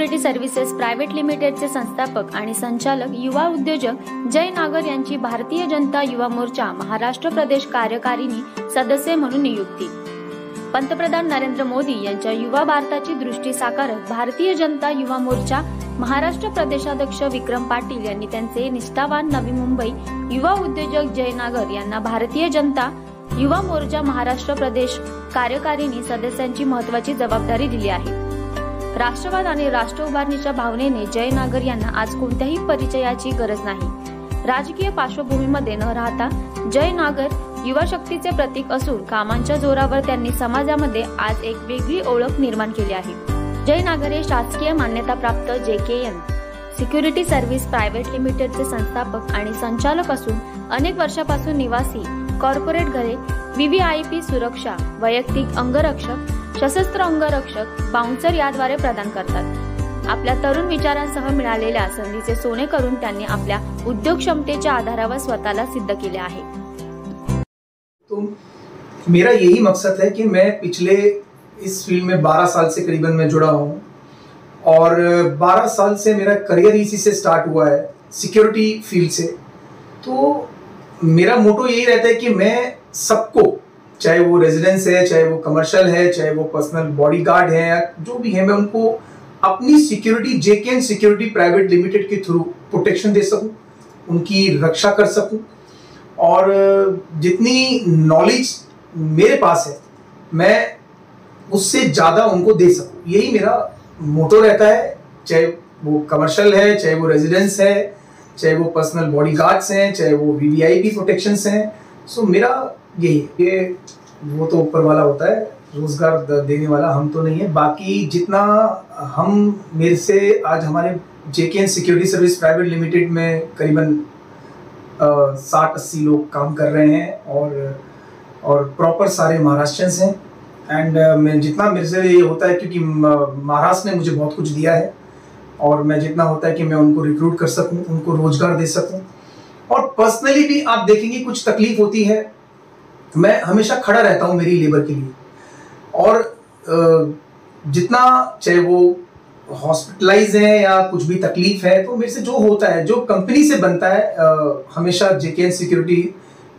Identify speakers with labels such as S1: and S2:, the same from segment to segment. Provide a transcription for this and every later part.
S1: Security services private लिमिटेडचे संस्थापक आणि संचालक युवा उद्योजक जय नागर यांची भारतीय जनता युवा मोर्चा महाराष्ट्र प्रदेश कार्यकारिणी सदस्य म्हणून नियुक्ती। पंतप्रधान नरेंद्र मोदी यांच्या युवा भारताची दृष्टी साकारत भारतीय जनता युवा मोर्चा महाराष्ट्र प्रदेशाध्यक्ष विक्रम पाटील यांनी त्यांचे निष्ठावान नवी मुंबई युवा उद्योजक जय नागर यांना भारतीय जनता युवा मोर्चा महाराष्ट्र प्रदेश कार्यकारिणी सदस्यांची महत्त्वाची जबाबदारी दिली आहे। राष्ट्रवाद आणि राष्ट्र उभारणीच्या भावनेने जय नागर यांना आज कोणत्याही परिचयाची गरज नाही। राजकीय पार्श्वभूमीमध्ये न राहता जय नागर युवा शक्तीचे प्रतीक असून कामांच्या जोरावर त्यांनी समाजामध्ये आज एक वेगळी ओळख निर्माण केली आहे। जय नागर हे शासकीय मान्यताप्राप्त JKN सिक्युरिटी सर्व्हिस प्रायव्हेट लिमिटेडचे संस्थापक आणि संचालक असून अनेक वर्षापासून निवासी कॉर्पोरेट घरे, VVIP सुरक्षा, वैयक्तिक अंगरक्षक, सशस्त्र अंगरक्षक, बाउन्सर याद्वारे प्रदान करतात। आपल्या तरुण विचारांसह मिळालेल्या संधीचे सोने करून त्यांनी आपल्या उद्योग क्षमतेच्या आधारावर स्वतःला सिद्ध केले आहे।
S2: तो मेरा यही मकसद है कि मैं पिछले इस फील्ड में 12 साल से करीबन मैं जुड़ा हूँ और 12 साल से मेरा करियर इसी से स्टार्ट हुआ है, सिक्योरिटी फील्ड से। तो मेरा मोटो यही रहता है कि मैं सबको, चाहे वो रेजिडेंस है, चाहे वो कमर्शियल है, चाहे वो पर्सनल बॉडीगार्ड है या जो भी है, मैं उनको अपनी security JKN security private limited के थ्रू प्रोटेक्शन दे सकूं, उनकी रक्षा कर सकूं और जितनी नॉलेज मेरे पास है मैं उससे ज़्यादा उनको दे सकूं। यही मेरा मोटो रहता है, चाहे वो कमर्शियल है, चाहे वो रेजिडेंस है, चाहे वो पर्सनल बॉडीगार्ड्स हैं, चाहे वो VVIP प्रोटेक्शंस हैं। सो मेरा यही ये वो तो ऊपर वाला होता है, रोजगार देने वाला, हम तो नहीं है। बाकी जितना हम मेरे से आज हमारे JKN security service private limited में करीबन 60-80 लोग काम कर रहे हैं और प्रॉपर सारे महाराष्ट्रियंस हैं। एंड मैं जितना मेरे से ये होता है, क्योंकि महाराष्ट्र ने मुझे बहुत कुछ दिया है और मैं जितना होता है कि मैं उनको रिक्रूट कर सकूं, उनको रोजगार दे सकूं। और पर्सनली भी आप देखेंगे कुछ तकलीफ होती है, मैं हमेशा खड़ा रहता हूं मेरी लेबर के लिए। और जितना चाहे वो हॉस्पिटलाइज है या कुछ भी तकलीफ है, तो मेरे से जो होता है, जो कंपनी से बनता है, हमेशा JKN सिक्योरिटी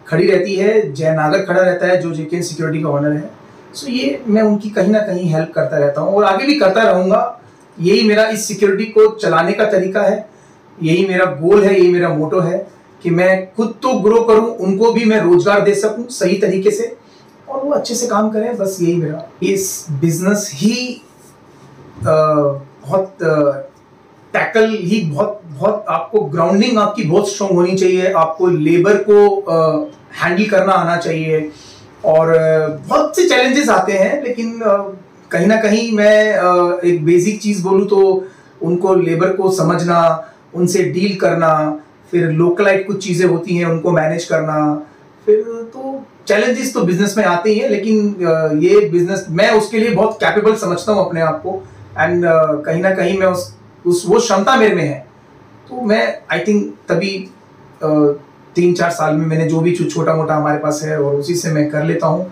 S2: खड़ी रहती है, जय नागर खड़ा रहता है जो JKN सिक्योरिटी का ऑनर है। सो ये मैं उनकी कहीं ना कहीं हेल्प करता रहता हूँ और आगे भी करता रहूँगा। यही मेरा इस सिक्योरिटी को चलाने का तरीका है, यही मेरा गोल है, यही मेरा मोटो है कि मैं खुद तो ग्रो करूं, उनको भी मैं रोजगार दे सकूं सही तरीके से और वो अच्छे से काम करें। बस यही मेरा इस बिजनेस ही बहुत टैकल ही बहुत आपको ग्राउंडिंग आपकी बहुत स्ट्रॉन्ग होनी चाहिए, आपको लेबर को हैंडल करना आना चाहिए और बहुत से चैलेंजेस आते हैं, लेकिन कहीं ना कहीं मैं एक बेसिक चीज़ बोलूँ तो उनको लेबर को समझना, उनसे डील करना, फिर लोकलाइट कुछ चीज़ें होती हैं उनको मैनेज करना, फिर तो चैलेंजेस तो बिजनेस में आते ही हैं, लेकिन ये बिजनेस मैं उसके लिए बहुत कैपेबल समझता हूँ अपने आप को। एंड कहीं ना कहीं मैं वो क्षमता मेरे में है। तो मैं आई थिंक तभी 3-4 साल में मैंने जो भी छोटा मोटा हमारे पास है और उसी से मैं कर लेता हूँ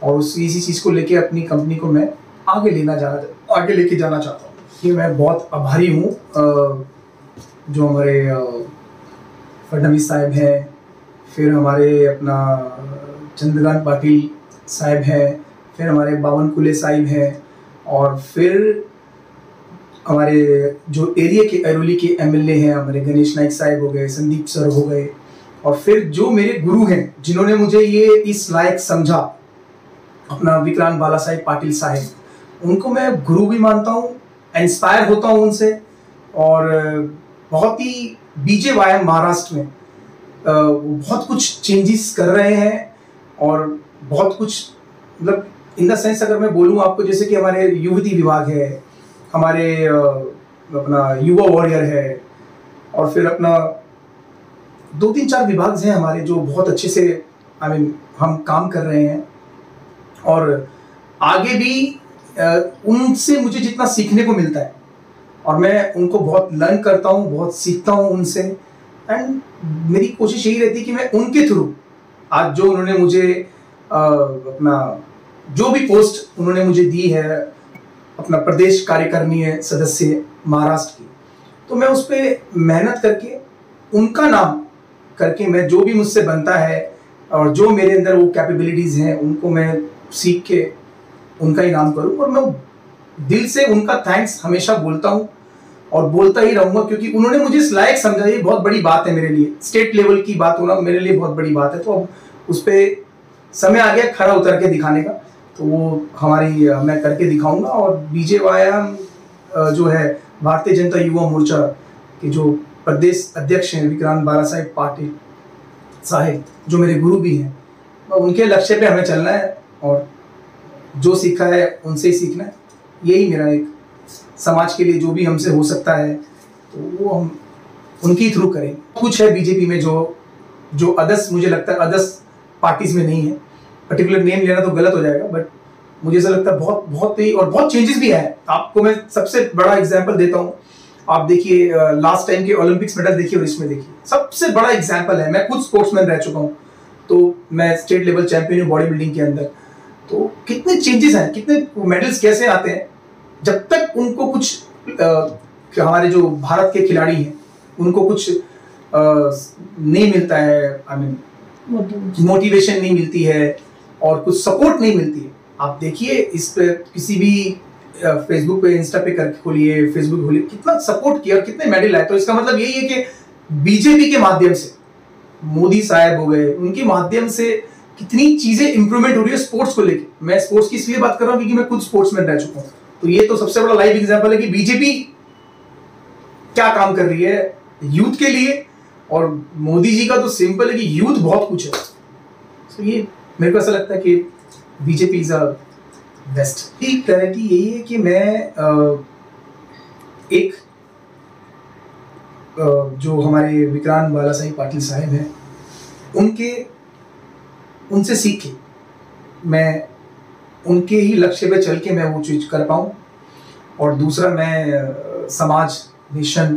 S2: और इसी चीज़ को लेके अपनी कंपनी को मैं आगे लेके जाना चाहता हूँ। ये मैं बहुत आभारी हूँ जो हमारे फडणवीस साहब हैं, फिर हमारे अपना चंद्रकांत पाटिल साहब हैं, फिर हमारे बावनकुले साहब हैं और फिर हमारे जो एरिया के ऐरोली के MLA हैं, हमारे गणेश नाइक साहब हो गए, संदीप सर हो गए, और फिर जो मेरे गुरु हैं जिन्होंने मुझे ये इस लायक समझा, अपना विक्रांत बाला साहब पाटिल साहब, उनको मैं गुरु भी मानता हूँ, इंस्पायर होता हूँ उनसे। और बहुत ही BJYM महाराष्ट्र में बहुत कुछ चेंजेस कर रहे हैं और बहुत कुछ मतलब इन द सेंस अगर मैं बोलूँ आपको, जैसे कि हमारे युवती विभाग है, हमारे अपना युवा वॉरियर है और फिर अपना 2-3-4 विभाग हैं हमारे जो बहुत अच्छे से हम काम कर रहे हैं और आगे भी उनसे मुझे जितना सीखने को मिलता है और मैं उनको बहुत लर्न करता हूँ, बहुत सीखता हूँ उनसे। एंड मेरी कोशिश यही रहती है कि मैं उनके थ्रू आज जो उन्होंने मुझे अपना जो भी पोस्ट उन्होंने मुझे दी है, अपना प्रदेश कार्यकारिणी सदस्य महाराष्ट्र की, तो मैं उस पर मेहनत करके उनका नाम करके मैं जो भी मुझसे बनता है और जो मेरे अंदर वो कैपेबिलिटीज़ हैं उनको मैं सीख के उनका ही नाम करूँ। और मैं दिल से उनका थैंक्स हमेशा बोलता हूँ और बोलता ही रहूँगा, क्योंकि उन्होंने मुझे इस लायक समझा। ये बहुत बड़ी बात है मेरे लिए, स्टेट लेवल की बात होना मेरे लिए बहुत बड़ी बात है। तो अब उस पर समय आ गया खरा उतर के दिखाने का, तो वो मैं करके दिखाऊंगा। और बीजेवाईएम जो है भारतीय जनता युवा मोर्चा के जो प्रदेश अध्यक्ष हैं विक्रांत बालासाहेब पाटिल साहेब, जो मेरे गुरु भी हैं, उनके लक्ष्य पे हमें चलना है और जो सीखा है उनसे ही सीखना है। यही मेरा एक समाज के लिए जो भी हमसे हो सकता है तो वो हम उनके थ्रू करें। कुछ है बीजेपी में जो अदर्स, मुझे लगता है अदर्स पार्टीज में नहीं है। पर्टिकुलर नेम लेना तो गलत हो जाएगा, बट मुझे ऐसा लगता है बहुत ही और बहुत चेंजेस भी है। आपको मैं सबसे बड़ा एग्जांपल देता हूँ। आप देखिए लास्ट टाइम के ओलंपिक्स मेडल देखिए और इसमें देखिए, सबसे बड़ा एग्जांपल है। मैं खुद स्पोर्ट्समैन रह चुका हूँ, तो मैं स्टेट लेवल चैंपियन हूँ बॉडी बिल्डिंग के अंदर। तो कितने चेंजेस हैं, कितने मेडल्स कैसे आते हैं, जब तक उनको कुछ हमारे जो भारत के खिलाड़ी हैं उनको कुछ नहीं मिलता है, आई मीन मोटिवेशन नहीं मिलती है और कुछ सपोर्ट नहीं मिलती है। आप देखिए इस पे किसी भी फेसबुक पे, इंस्टा पे करके खोलिए, फेसबुक खोलिए, कितना सपोर्ट किया और कितने मेडल आए। तो इसका मतलब यही है कि बीजेपी के माध्यम से, मोदी साहब हो गए, उनके माध्यम से कितनी चीजें इंप्रूवमेंट हो रही है स्पोर्ट्स को लेके। मैं स्पोर्ट्स की इसलिए बात कर रहा हूँ क्योंकि मैं खुद स्पोर्ट्समैन रह चुका हूँ। तो ये तो सबसे बड़ा लाइव एग्जांपल है कि बीजेपी क्या काम कर रही है यूथ के लिए। और मोदी जी का तो सिंपल है कि यूथ बहुत कुछ है। तो ये मेरे को ऐसा लगता है कि बीजेपी इज अ बेस्ट। एक क्लैरिटी यही है कि मैं जो हमारे विक्रांत बालासाहेब पाटिल साहब हैं उनसे सीख के मैं उनके ही लक्ष्य पे चल के मैं वो चीज़ कर पाऊँ। और दूसरा, मैं समाज नेशन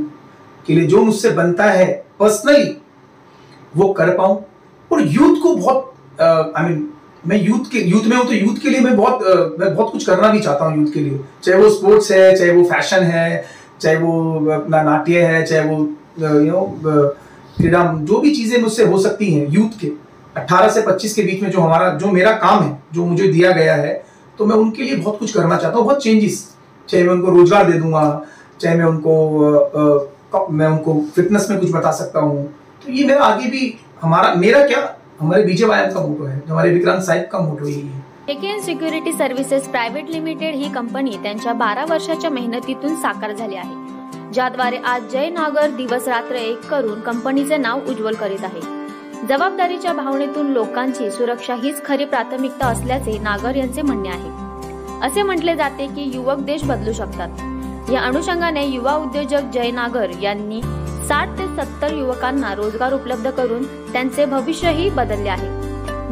S2: के लिए जो मुझसे बनता है पर्सनली वो कर पाऊँ। और यूथ को बहुत मैं यूथ में हूँ, तो यूथ के लिए मैं बहुत कुछ करना भी चाहता हूँ यूथ के लिए। चाहे वो स्पोर्ट्स है, चाहे वो फैशन है, चाहे वो अपना नाट्य है, चाहे वो क्रीड़ा, जो भी चीज़ें मुझसे हो सकती हैं यूथ के 18 से 25 के बीच में, जो मेरा काम है, जो मुझे दिया गया है, तो मैं उनके लिए बहुत कुछ करना चाहता हूँ। बहुत चेंजेस, चाहे मैं उनको रोजगार दे दूंगा, चाहे मैं उनको फिटनेस में कुछ बता सकता हूँ। तो ये मेरा आगे भी हमारे बीजेवाईएम का मोटो है, हमारे विक्रांत साहेब का मोटो यही है।
S1: एकेएन सिक्युरिटी सर्व्हिसेस प्रायव्हेट लिमिटेड ही कंपनी त्यांच्या 12 वर्षाच्या मेहनतीतून साकार झाली आहे, ज्याद्वारे आज जय नागर दिवस रात्र एक करून कंपनीचे नाव उज्ज्वल करीत आहे। जबाबदारीच्या भावनेतून लोकांची सुरक्षा हीच खरी प्राथमिकता असल्याचे नागर यांचे म्हणणे आहे। असे म्हटले जाते की युवक देश बदलू शकतात। या अनुषंगाने युवा उद्योजक जय नागर यांनी 60 ते 70 युवकांना रोजगार उपलब्ध करून त्यांचे भविष्यही बदलले आहे।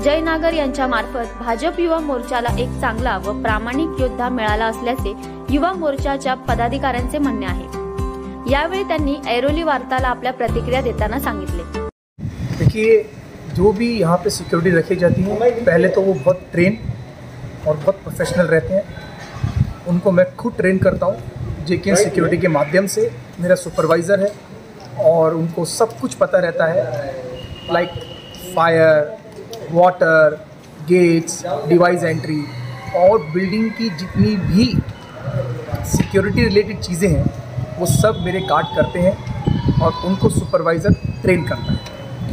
S1: जय नागर यांच्या मार्फत भाजप युवा मोर्चाला एक चांगला व प्रामाणिक योद्धा मिळाला असल्याचे युवा मोर्चाच्या पदाधिकाऱ्यांचे म्हणणे आहे। यावेळी त्यांनी ऐरोली वार्ताला आपल्या प्रतिक्रिया देताना सांगितले।
S2: देखिए, जो भी यहाँ पे सिक्योरिटी रखी जाती है, पहले तो वो बहुत ट्रेन और बहुत प्रोफेशनल रहते हैं। उनको मैं खुद ट्रेन करता हूँ जेकेएन सिक्योरिटी के माध्यम से। मेरा सुपरवाइज़र है और उनको सब कुछ पता रहता है, like fire, water, gates, device entry और बिल्डिंग की जितनी भी सिक्योरिटी रिलेटेड चीज़ें हैं वो सब मेरे गार्ड करते हैं और उनको सुपरवाइज़र ट्रेन करता है।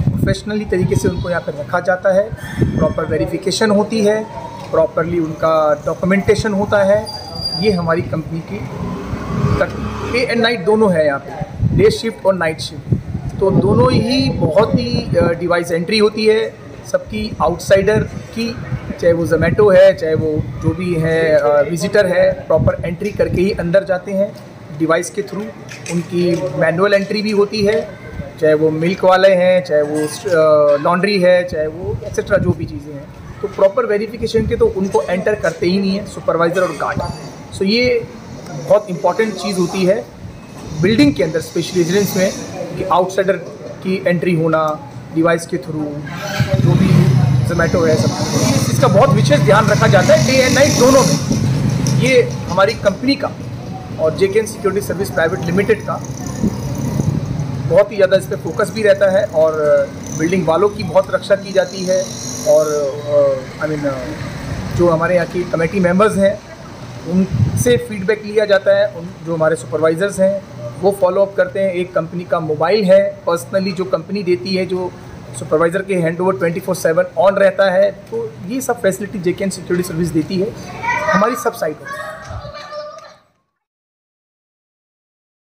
S2: प्रोफेशनली तरीके से उनको यहाँ पर रखा जाता है, प्रॉपर वेरिफिकेशन होती है, प्रॉपरली उनका डॉक्यूमेंटेशन होता है। ये हमारी कंपनी की डे एंड नाइट दोनों है यहाँ पे, डे शिफ्ट और नाइट शिफ्ट। तो दोनों ही बहुत ही डिवाइस एंट्री होती है सबकी, आउटसाइडर की, चाहे वो जोमेटो है, चाहे वो जो भी है विजिटर है, प्रॉपर एंट्री करके ही अंदर जाते हैं डिवाइस के थ्रू। उनकी मैनुअल एंट्री भी होती है, चाहे वो मिल्क वाले हैं, चाहे वो लॉन्ड्री है, चाहे वो एक्सेट्रा जो भी चीज़ें हैं। तो प्रॉपर वेरिफिकेशन के तो उनको एंटर करते ही नहीं है सुपरवाइज़र और गार्ड। सो ये बहुत इंपॉर्टेंट चीज़ होती है बिल्डिंग के अंदर, स्पेशली रेजिडेंस में, कि आउटसाइडर की एंट्री होना डिवाइस के थ्रू, जो भी जोमेटो है सब। इसका बहुत विशेष ध्यान रखा जाता है डे एंड नाइट दोनों में। ये हमारी कंपनी का और JKN security service private limited का बहुत ही ज़्यादा इस पर फोकस भी रहता है और बिल्डिंग वालों की बहुत रक्षा की जाती है। और जो हमारे यहाँ की कमेटी मेंबर्स हैं उनसे फीडबैक लिया जाता है। उन जो हमारे सुपरवाइज़र्स हैं वो फॉलो अप करते हैं। एक कंपनी का मोबाइल है पर्सनली जो कंपनी देती है, जो सुपरवाइज़र के हैंड ओवर 24/7 ऑन रहता है। तो ये सब फैसिलिटी JKN सिक्योरिटी सर्विस देती है हमारी सब साइटों में।